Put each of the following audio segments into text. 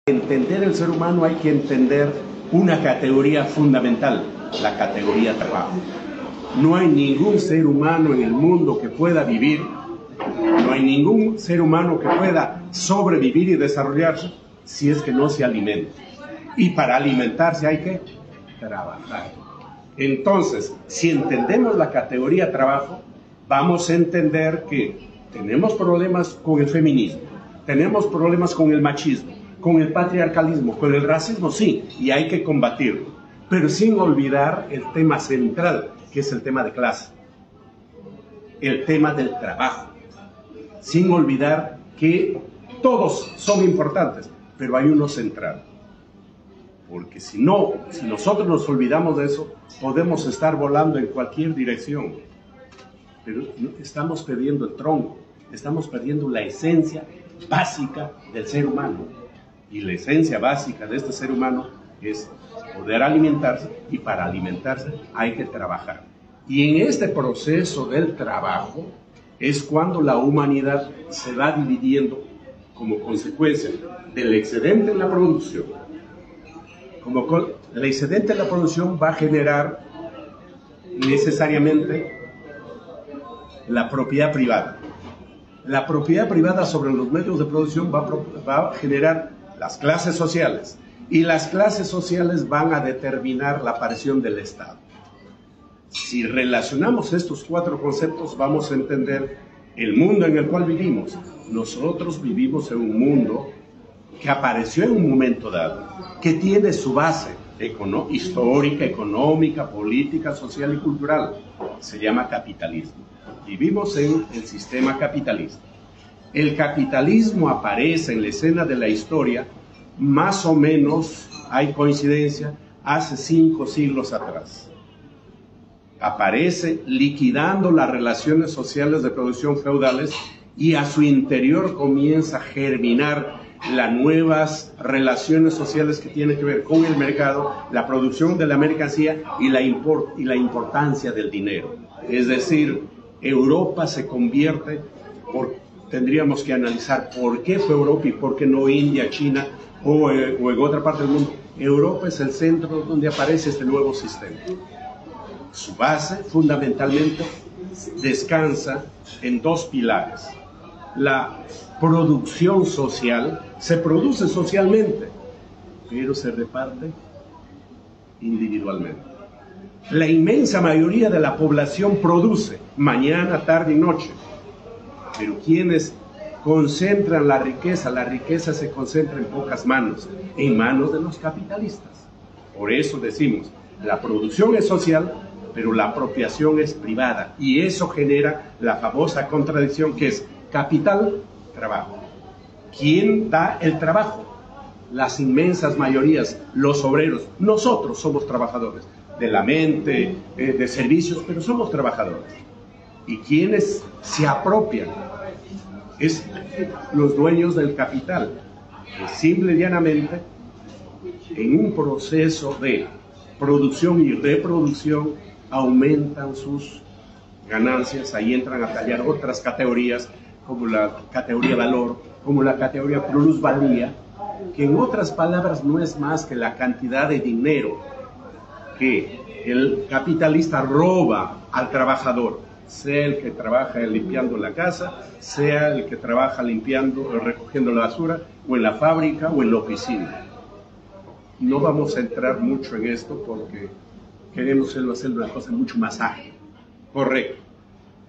Entender el ser humano hay que entender una categoría fundamental, la categoría trabajo. No hay ningún ser humano en el mundo que pueda vivir, no hay ningún ser humano que pueda sobrevivir y desarrollarse si es que no se alimenta. Y para alimentarse hay que trabajar. Entonces, si entendemos la categoría trabajo, vamos a entender que tenemos problemas con el feminismo, tenemos problemas con el machismo, con el patriarcalismo, con el racismo, sí, y hay que combatirlo, pero sin olvidar el tema central, que es el tema de clase, el tema del trabajo, sin olvidar que todos son importantes, pero hay uno central, porque si nosotros nos olvidamos de eso, podemos estar volando en cualquier dirección, pero estamos perdiendo el tronco, estamos perdiendo la esencia básica del ser humano. Y la esencia básica de este ser humano es poder alimentarse, y para alimentarse hay que trabajar. Y en este proceso del trabajo es cuando la humanidad se va dividiendo como consecuencia del excedente en la producción. El excedente en la producción va a generar necesariamente la propiedad privada. La propiedad privada sobre los medios de producción va a generar las clases sociales, y las clases sociales van a determinar la aparición del Estado. Si relacionamos estos cuatro conceptos, vamos a entender el mundo en el cual vivimos. Nosotros vivimos en un mundo que apareció en un momento dado, que tiene su base histórica, económica, política, social y cultural. Se llama capitalismo. Vivimos en el sistema capitalista. El capitalismo aparece en la escena de la historia, más o menos, hay coincidencia, hace 5 siglos atrás. Aparece liquidando las relaciones sociales de producción feudales, y a su interior comienza a germinar las nuevas relaciones sociales que tienen que ver con el mercado, la producción de la mercancía y la importancia del dinero. Es decir, Europa se convierte, tendríamos que analizar por qué fue Europa y por qué no India, China o en otra parte del mundo. Europa es el centro donde aparece este nuevo sistema. Su base fundamentalmente descansa en 2 pilares. La producción social, se produce socialmente, pero se reparte individualmente. La inmensa mayoría de la población produce mañana, tarde y noche, pero quienes concentran la riqueza se concentra en pocas manos, en manos de los capitalistas. Por eso decimos, la producción es social, pero la apropiación es privada, y eso genera la famosa contradicción que es capital, trabajo. ¿Quién da el trabajo? Las inmensas mayorías, los obreros. Nosotros somos trabajadores, de la mente, de servicios, pero somos trabajadores. ¿Y quiénes se apropian? Es los dueños del capital, que simple y llanamente, en un proceso de producción y reproducción, aumentan sus ganancias. Ahí entran a tallar otras categorías, como la categoría valor, como la categoría plusvalía, que en otras palabras no es más que la cantidad de dinero que el capitalista roba al trabajador, sea el que trabaja limpiando la casa, sea el que trabaja limpiando o recogiendo la basura, o en la fábrica o en la oficina. No vamos a entrar mucho en esto porque queremos hacer una cosa mucho más ágil. Correcto.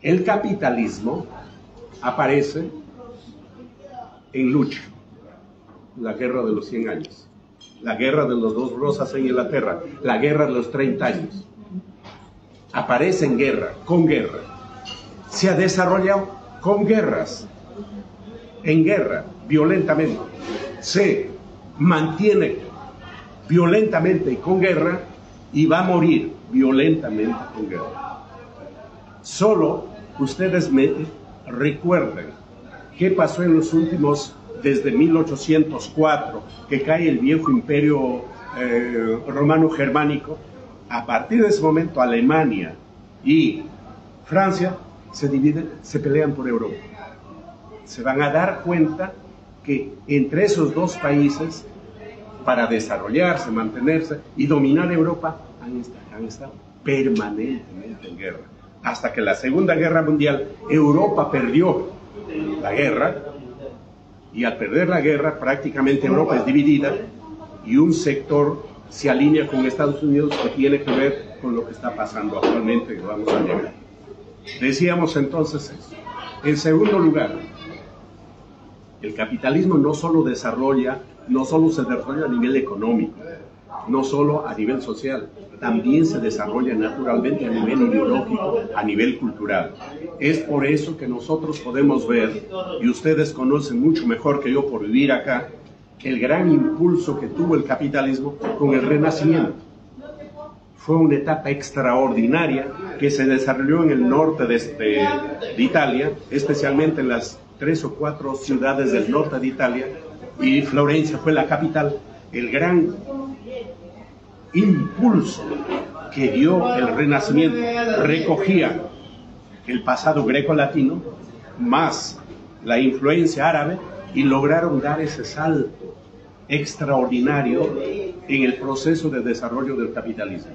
El capitalismo aparece en lucha. La guerra de los 100 años, la guerra de los 2 rosas en Inglaterra, la guerra de los 30 años. Aparece en guerra, con guerra. Se ha desarrollado con guerras, en guerra, violentamente. Se mantiene violentamente y con guerra, y va a morir violentamente con guerra. Solo ustedes recuerden qué pasó en los últimos, desde 1804, que cae el viejo imperio romano-germánico. A partir de ese momento, Alemania y Francia se dividen, se pelean por Europa. Se van a dar cuenta que entre esos 2 países para desarrollarse, mantenerse y dominar Europa, han estado permanentemente en guerra. Hasta que la Segunda Guerra Mundial, Europa perdió la guerra, y al perder la guerra, prácticamente Europa es dividida, y un sector se alinea con Estados Unidos que tiene que ver con lo que está pasando actualmente, que vamos a llegar. Decíamos entonces eso. En segundo lugar, el capitalismo no solo se desarrolla a nivel económico, no solo a nivel social, también se desarrolla naturalmente a nivel ideológico, a nivel cultural. Es por eso que nosotros podemos ver, y ustedes conocen mucho mejor que yo por vivir acá, el gran impulso que tuvo el capitalismo con el Renacimiento. Fue una etapa extraordinaria que se desarrolló en el norte de Italia, especialmente en las 3 o 4 ciudades del norte de Italia, y Florencia fue la capital. El gran impulso que dio el Renacimiento recogía el pasado greco-latino más la influencia árabe y lograron dar ese salto extraordinario en el proceso de desarrollo del capitalismo.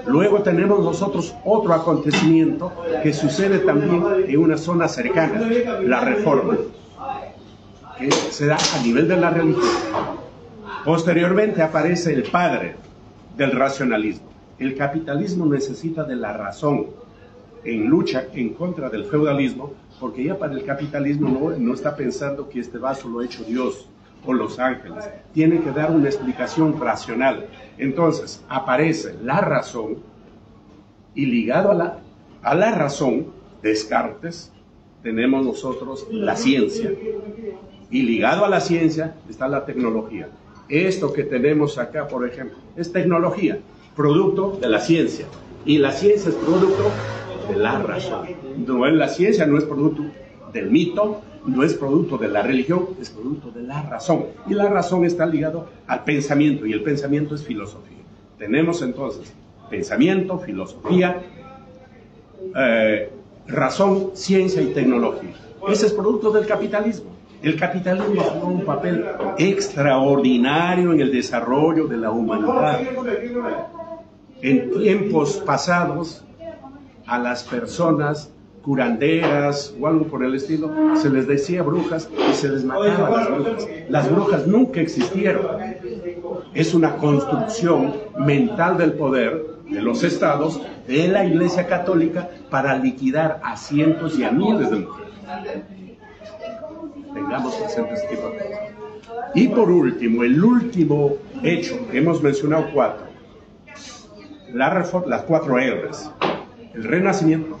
Luego tenemos nosotros otro acontecimiento que sucede también en una zona cercana, la Reforma, que se da a nivel de la religión. Posteriormente aparece el padre del racionalismo. El capitalismo necesita de la razón en lucha en contra del feudalismo, porque ya para el capitalismo no está pensando que este vaso lo ha hecho Dios o los ángeles, tiene que dar una explicación racional. Entonces aparece la razón, y ligado a la razón, Descartes, tenemos nosotros la ciencia, y ligado a la ciencia está la tecnología. Esto que tenemos acá, por ejemplo, es tecnología, producto de la ciencia, y la ciencia es producto de la razón. La ciencia no es producto del mito, no es producto de la religión, es producto de la razón. Y la razón está ligado al pensamiento, y el pensamiento es filosofía. Tenemos entonces pensamiento, filosofía, razón, ciencia y tecnología. Ese es producto del capitalismo. El capitalismo jugó un papel extraordinario en el desarrollo de la humanidad. En tiempos pasados, a las personas curanderas o algo por el estilo, se les decía brujas y se les mataba a las brujas. Las brujas nunca existieron. Es una construcción mental del poder de los estados, de la Iglesia Católica, para liquidar a cientos y a miles de mujeres. Tengamos presente este tipo de cosas. Y por último, el último hecho, hemos mencionado 4. Las 4 R's. El Renacimiento,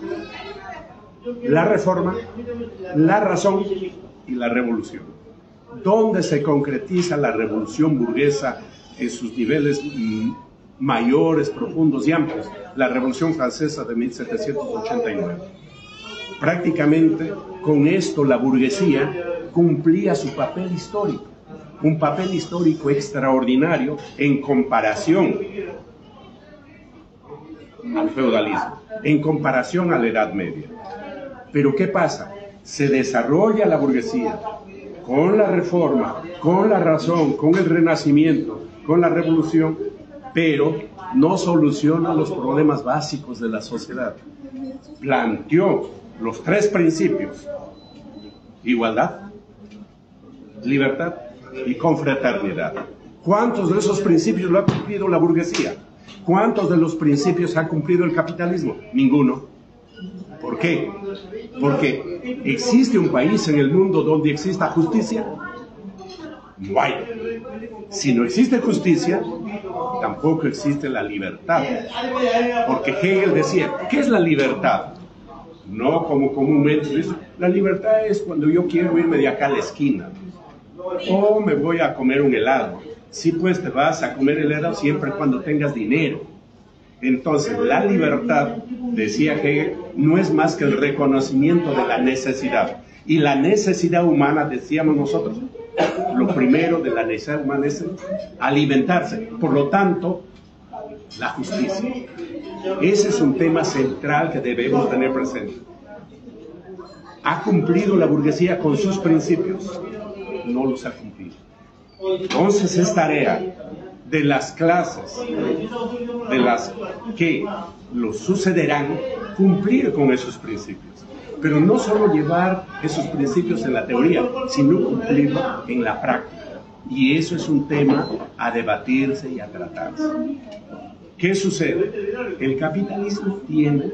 la Reforma, la Razón y la Revolución. ¿Dónde se concretiza la revolución burguesa en sus niveles mayores, profundos y amplios? La Revolución Francesa de 1789. Prácticamente con esto la burguesía cumplía su papel histórico, un papel histórico extraordinario en comparación al feudalismo, en comparación a la Edad Media. Pero ¿qué pasa? Se desarrolla la burguesía con la Reforma, con la Razón, con el Renacimiento, con la Revolución, pero no soluciona los problemas básicos de la sociedad. Planteó los 3 principios: igualdad, libertad y confraternidad. ¿Cuántos de esos principios lo ha cumplido la burguesía? ¿Cuántos de los principios ha cumplido el capitalismo? Ninguno. ¿Por qué? Porque ¿existe un país en el mundo donde exista justicia? No hay. Si no existe justicia, tampoco existe la libertad. Porque Hegel decía, ¿qué es la libertad? No como comúnmente dice, la libertad es cuando yo quiero irme de acá a la esquina, o me voy a comer un helado. Sí, pues te vas a comer el helado siempre y cuando tengas dinero. Entonces, la libertad, decía Hegel, no es más que el reconocimiento de la necesidad. Y la necesidad humana, decíamos nosotros, lo primero de la necesidad humana es alimentarse. Por lo tanto, la justicia. Ese es un tema central que debemos tener presente. ¿Ha cumplido la burguesía con sus principios? No los ha cumplido. Entonces es tarea de las clases de las que los sucederán cumplir con esos principios. Pero no solo llevar esos principios en la teoría, sino cumplirlo en la práctica. Y eso es un tema a debatirse y a tratarse. ¿Qué sucede? El capitalismo tiene,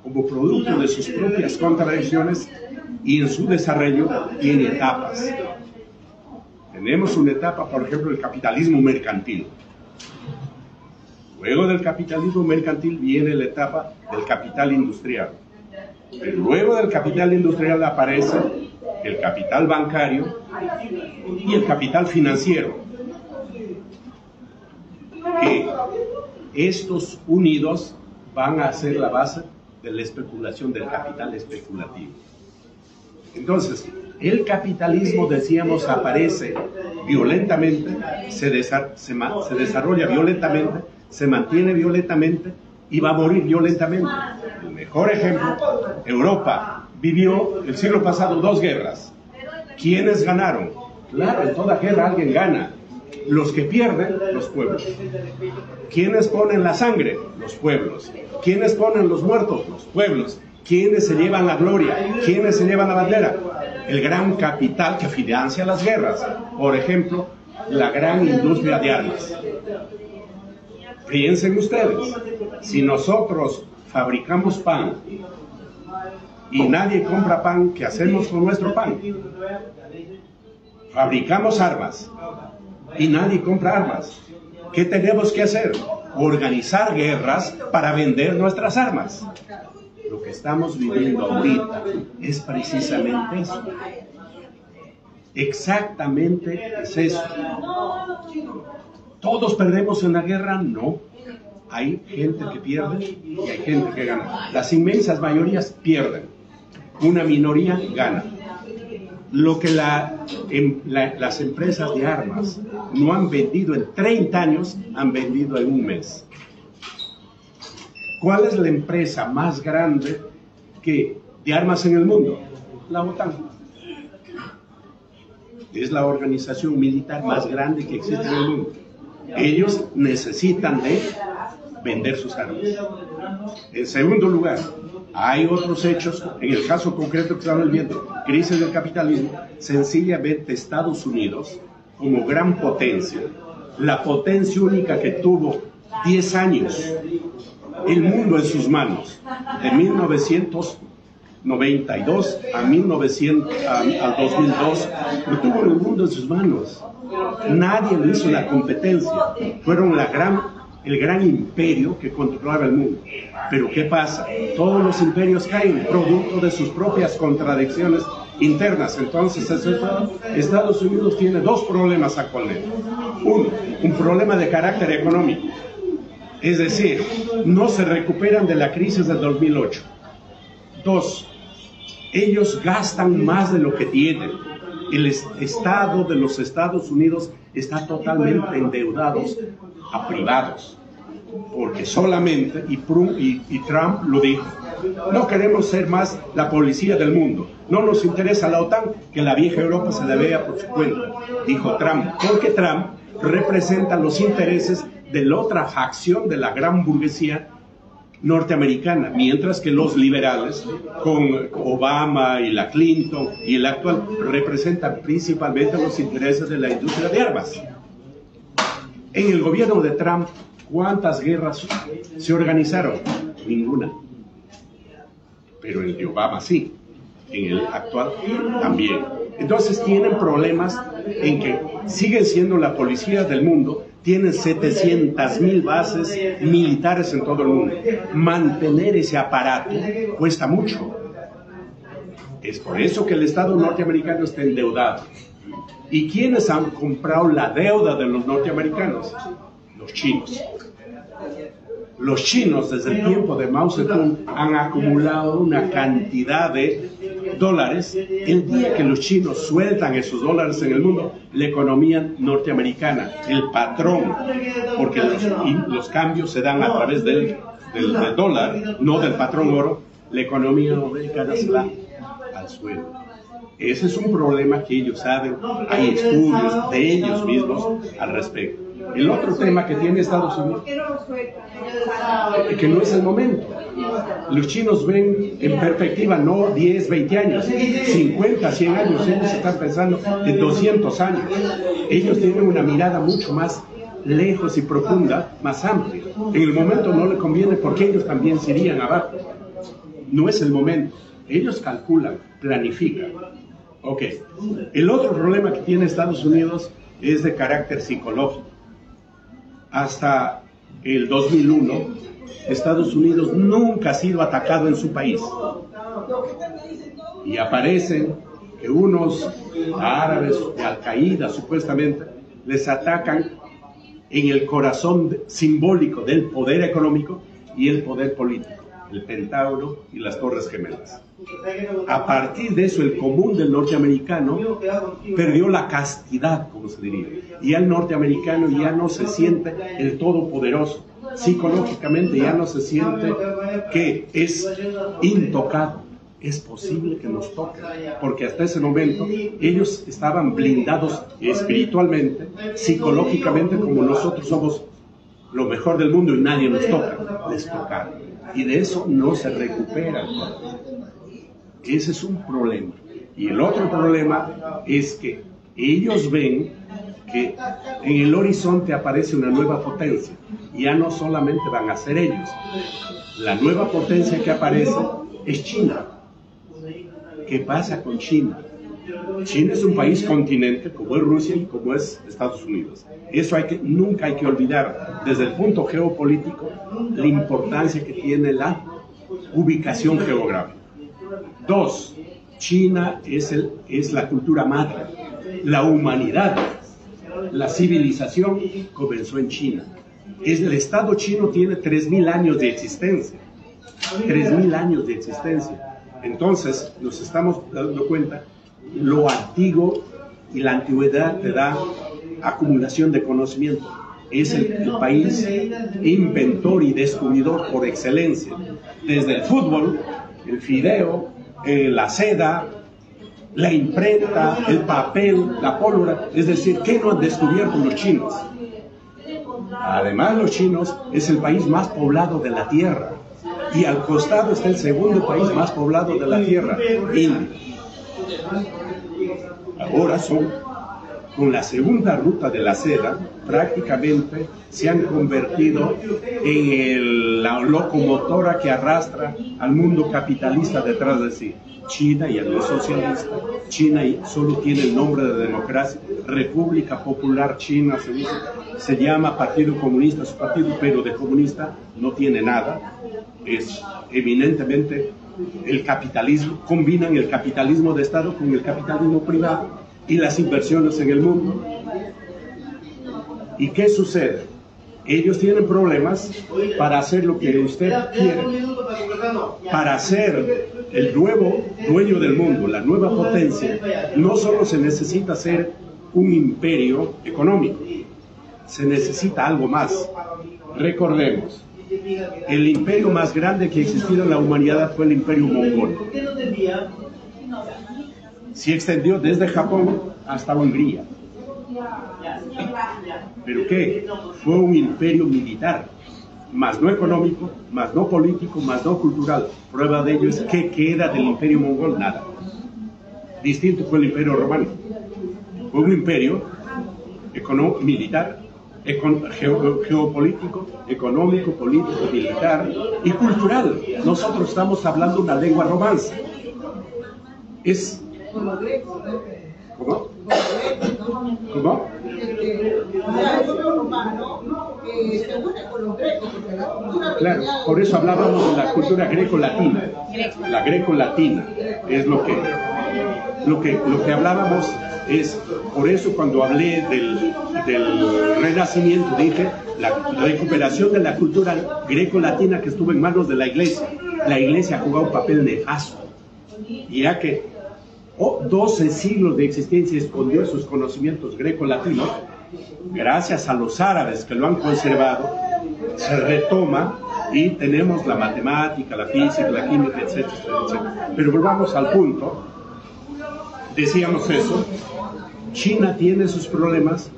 como producto de sus propias contradicciones y en su desarrollo, tiene etapas. Tenemos una etapa, por ejemplo, el capitalismo mercantil. Luego del capitalismo mercantil viene la etapa del capital industrial. Luego del capital industrial aparece el capital bancario y el capital financiero. Que estos unidos van a ser la base de la especulación, del capital especulativo. Entonces, el capitalismo, decíamos, aparece violentamente, se desarrolla violentamente, se mantiene violentamente y va a morir violentamente. El mejor ejemplo, Europa vivió el siglo pasado 2 guerras. ¿Quiénes ganaron? Claro, en toda guerra alguien gana. Los que pierden, los pueblos. ¿Quiénes ponen la sangre? Los pueblos. ¿Quiénes ponen los muertos? Los pueblos. ¿Quiénes se llevan la gloria? ¿Quiénes se llevan la bandera? El gran capital que financia las guerras. Por ejemplo, la gran industria de armas. Piensen ustedes, si nosotros fabricamos pan y nadie compra pan, ¿qué hacemos con nuestro pan? Fabricamos armas y nadie compra armas. ¿Qué tenemos que hacer? Organizar guerras para vender nuestras armas. Lo que estamos viviendo ahorita es precisamente eso. Exactamente es eso. ¿Todos perdemos en la guerra? No. Hay gente que pierde y hay gente que gana. Las inmensas mayorías pierden. Una minoría gana. Lo que las empresas de armas no han vendido en 30 años, han vendido en un mes. ¿Cuál es la empresa más grande de armas en el mundo? La OTAN. Es la organización militar más grande que existe en el mundo. Ellos necesitan de vender sus armas. En segundo lugar, hay otros hechos, en el caso concreto que estamos viendo, crisis del capitalismo, sencillamente Estados Unidos, como gran potencia, la potencia única que tuvo 10 años, el mundo en sus manos, de 1992 al 2002, lo tuvo el mundo en sus manos. Nadie le hizo la competencia. Fueron el gran imperio que controlaba el mundo. Pero ¿qué pasa? Todos los imperios caen producto de sus propias contradicciones internas. Entonces, Estados Unidos tiene 2 problemas actualmente. Uno, un problema de carácter económico. Es decir, no se recuperan de la crisis del 2008. 2, ellos gastan más de lo que tienen. El Estado de los Estados Unidos está totalmente endeudado a privados, porque solamente, y Trump lo dijo, no queremos ser más la policía del mundo, no nos interesa la OTAN, que la vieja Europa se la vea por su cuenta, dijo Trump, porque Trump representa los intereses de la otra facción de la gran burguesía norteamericana, mientras que los liberales, con Obama y la Clinton y el actual, representan principalmente los intereses de la industria de armas. En el gobierno de Trump, ¿cuántas guerras se organizaron? Ninguna. Pero en el de Obama sí, en el actual también. Entonces tienen problemas en que siguen siendo la policía del mundo, tienen 700.000 bases militares en todo el mundo. Mantener ese aparato cuesta mucho. Es por eso que el Estado norteamericano está endeudado. ¿Y quiénes han comprado la deuda de los norteamericanos? Los chinos. Los chinos, desde el tiempo de Mao Zedong, han acumulado una cantidad de dólares. El día que los chinos sueltan esos dólares en el mundo, la economía norteamericana, el patrón, porque los cambios se dan a través del dólar, no del patrón oro, la economía norteamericana se va al suelo. Ese es un problema que ellos saben, hay estudios de ellos mismos al respecto. El otro tema que tiene Estados Unidos es que no es el momento. Los chinos ven en perspectiva no 10, 20 años, 50, 100 años. Ellos están pensando en 200 años. Ellos tienen una mirada mucho más lejos y profunda, más amplia. En el momento no le conviene porque ellos también se irían abajo. No es el momento. Ellos calculan, planifican. Ok. El otro problema que tiene Estados Unidos es de carácter psicológico. Hasta el 2001, Estados Unidos nunca ha sido atacado en su país. Y aparecen que unos árabes de Al-Qaeda, supuestamente, les atacan en el corazón simbólico del poder económico y el poder político, el Pentágono y las Torres Gemelas. A partir de eso, el común del norteamericano perdió la castidad, como se diría. Y el norteamericano ya no se siente el todopoderoso. Psicológicamente ya no se siente que es intocado. Es posible que nos toque, porque hasta ese momento ellos estaban blindados espiritualmente, psicológicamente, como nosotros somos lo mejor del mundo y nadie nos toca. Les tocaron. Y de eso no se recupera. Ese es un problema. Y el otro problema es que ellos ven que en el horizonte aparece una nueva potencia. Ya no solamente van a ser ellos. La nueva potencia que aparece es China. ¿Qué pasa con China? China es un país continente como es Rusia y como es Estados Unidos. Eso nunca hay que olvidar desde el punto geopolítico la importancia que tiene la ubicación geográfica. Dos, China es la cultura madre. La humanidad, la civilización comenzó en China. El Estado chino tiene 3.000 años de existencia. 3.000 años de existencia. Entonces nos estamos dando cuenta, lo antiguo y la antigüedad te da acumulación de conocimiento. Es el país inventor y descubridor por excelencia. Desde el fútbol, el fideo, la seda, la imprenta, el papel, la pólvora. Es decir, ¿qué no han descubierto los chinos? Además, los chinos es el país más poblado de la Tierra. Y al costado está el segundo país más poblado de la Tierra, India. Ahora con la segunda ruta de la seda, prácticamente se han convertido en la locomotora que arrastra al mundo capitalista detrás de sí. China ya no es socialista, China solo tiene el nombre de democracia, República Popular China se llama Partido Comunista, su partido, pero de comunista no tiene nada. Es eminentemente el capitalismo, combinan el capitalismo de Estado con el capitalismo privado y las inversiones en el mundo. ¿Y qué sucede? Ellos tienen problemas para hacer lo que usted quiere. Para ser el nuevo dueño del mundo, la nueva potencia, no solo se necesita ser un imperio económico, se necesita algo más. Recordemos, el imperio más grande que ha existido en la humanidad fue el imperio mongol. Se extendió desde Japón hasta Hungría. ¿Pero qué? Fue un imperio militar, más no económico, más no político, más no cultural. Prueba de ello es que queda del imperio mongol nada. Distinto fue el imperio romano. Fue un imperio militar, geopolítico, económico, político, militar y cultural. Nosotros estamos hablando una lengua romance. Es... ¿Cómo? ¿Cómo? Claro, por eso hablábamos de la cultura greco-latina. La greco-latina es lo que hablábamos. Es por eso cuando hablé del Renacimiento dije la recuperación de la cultura greco-latina que estuvo en manos de la Iglesia. La Iglesia ha jugado un papel nefasto, ya que 12 siglos de existencia escondió sus conocimientos greco-latinos. Gracias a los árabes que lo han conservado, se retoma y tenemos la matemática, la física, la química, etcétera, etcétera. Pero volvamos al punto. Decíamos eso. China tiene sus problemas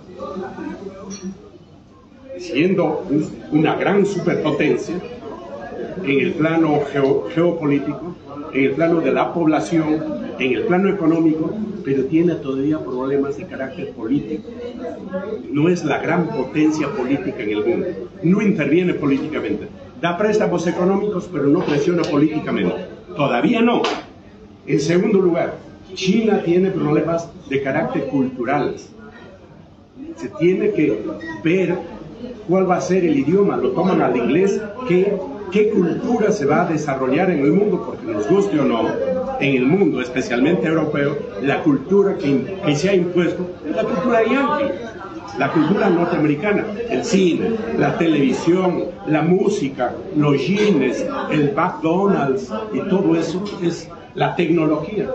siendo una gran superpotencia en el plano geopolítico, en el plano de la población, en el plano económico, pero tiene todavía problemas de carácter político. No es la gran potencia política en el mundo, no interviene políticamente, da préstamos económicos, pero no presiona políticamente, todavía no. En segundo lugar, China tiene problemas de carácter culturales. Se tiene que ver cuál va a ser el idioma, lo toman al inglés, qué cultura se va a desarrollar en el mundo, porque nos guste o no, en el mundo, especialmente europeo, la cultura que se ha impuesto es la cultura yankee, la cultura norteamericana, el cine, la televisión, la música, los jeans, el McDonald's y todo eso es la tecnología,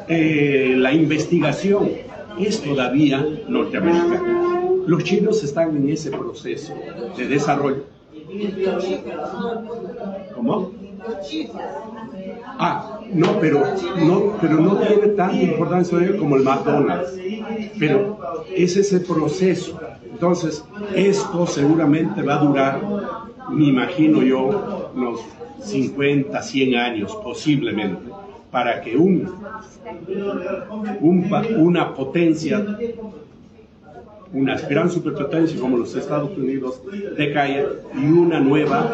la investigación, es todavía norteamericana. Los chinos están en ese proceso de desarrollo. ¿Cómo? No, pero no tiene tanta importancia como el McDonald's. Pero es ese proceso. Entonces, esto seguramente va a durar, me imagino yo, unos 50, 100 años posiblemente, para que una potencia, una gran superpotencia como los Estados Unidos decaiga y una nueva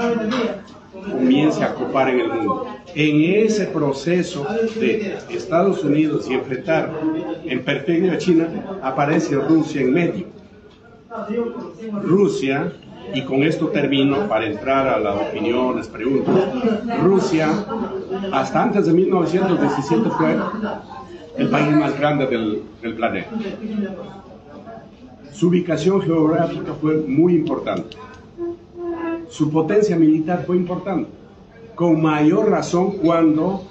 comience a copar en el mundo. En ese proceso de Estados Unidos y enfrentar en perspectiva a China, aparece Rusia en medio. Rusia, y con esto termino para entrar a las opiniones, preguntas. Rusia, hasta antes de 1917, fue el país más grande del planeta. Su ubicación geográfica fue muy importante. Su potencia militar fue importante. Con mayor razón cuando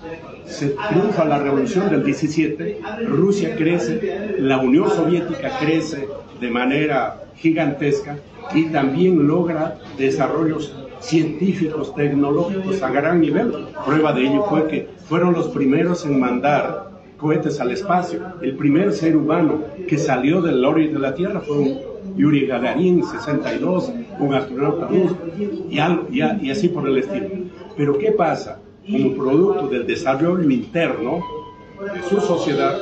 se triunfa la revolución del 17, Rusia crece, la Unión Soviética crece de manera gigantesca y también logra desarrollos científicos, tecnológicos a gran nivel. Prueba de ello fue que fueron los primeros en mandar cohetes al espacio. El primer ser humano que salió del órbita de la Tierra fue un Yuri Gagarin, 62, un astronauta ruso, y así por el estilo. Pero ¿qué pasa? Como producto del desarrollo interno de su sociedad,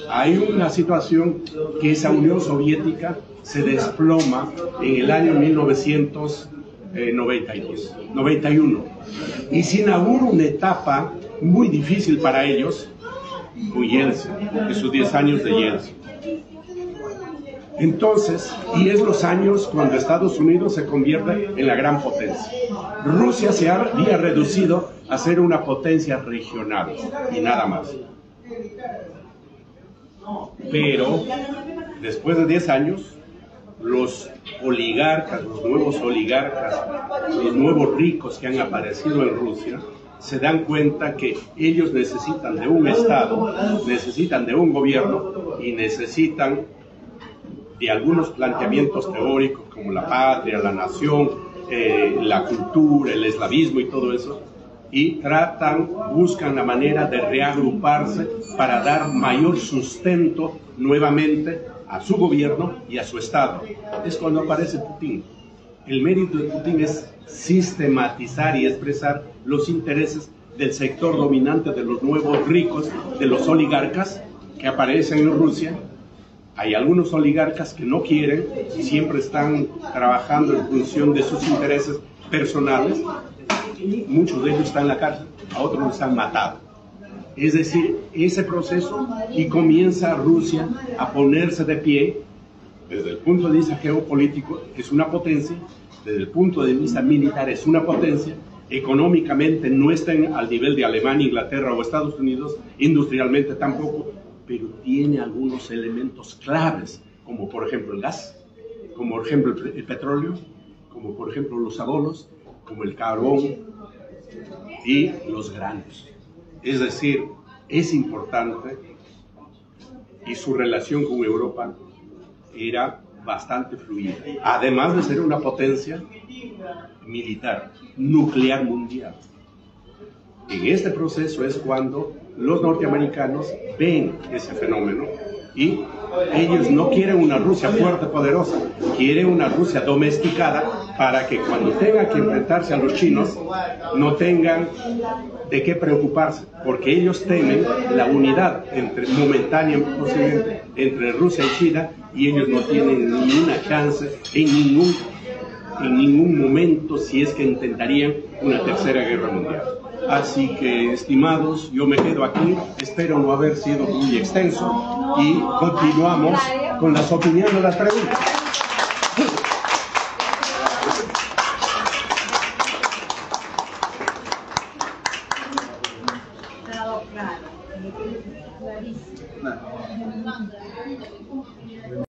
hay una situación que esa Unión Soviética se desploma en el año 1991 y se inaugura una etapa muy difícil para ellos, con Yeltsin, de sus 10 años de Yeltsin. Entonces, y es los años cuando Estados Unidos se convierte en la gran potencia. Rusia se había reducido a ser una potencia regional y nada más. Pero, después de 10 años, los oligarcas, los nuevos ricos que han aparecido en Rusia, se dan cuenta que ellos necesitan de un Estado, necesitan de un gobierno y necesitan de algunos planteamientos teóricos como la patria, la nación, la cultura, el eslavismo y todo eso, y buscan la manera de reagruparse para dar mayor sustento nuevamente a su gobierno y a su Estado. Es cuando aparece Putin. El mérito de Putin es sistematizar y expresar los intereses del sector dominante de los nuevos ricos, de los oligarcas que aparecen en Rusia. Hay algunos oligarcas que no quieren y siempre están trabajando en función de sus intereses personales. Muchos de ellos están en la cárcel, a otros los han matado. Es decir, ese proceso, y comienza Rusia a ponerse de pie desde el punto de vista geopolítico, es una potencia, desde el punto de vista militar es una potencia, económicamente no están al nivel de Alemania, Inglaterra o Estados Unidos, industrialmente tampoco, pero tiene algunos elementos claves, como por ejemplo el gas, como por ejemplo el petróleo, como por ejemplo los abonos, como el carbón y los granos. Es decir, es importante, y su relación con Europa era bastante fluida, además de ser una potencia militar, nuclear mundial. En este proceso es cuando los norteamericanos ven ese fenómeno y Ellos no quieren una Rusia fuerte, poderosa, quieren una Rusia domesticada para que cuando tengan que enfrentarse a los chinos no tengan de qué preocuparse, porque ellos temen la unidad momentánea posiblemente entre Rusia y China, y ellos no tienen ninguna chance en ningún momento si es que intentarían una tercera guerra mundial. Así que, estimados, yo me quedo aquí, espero no haber sido muy extenso y continuamos con las opiniones, las preguntas. Claro, clarísimo.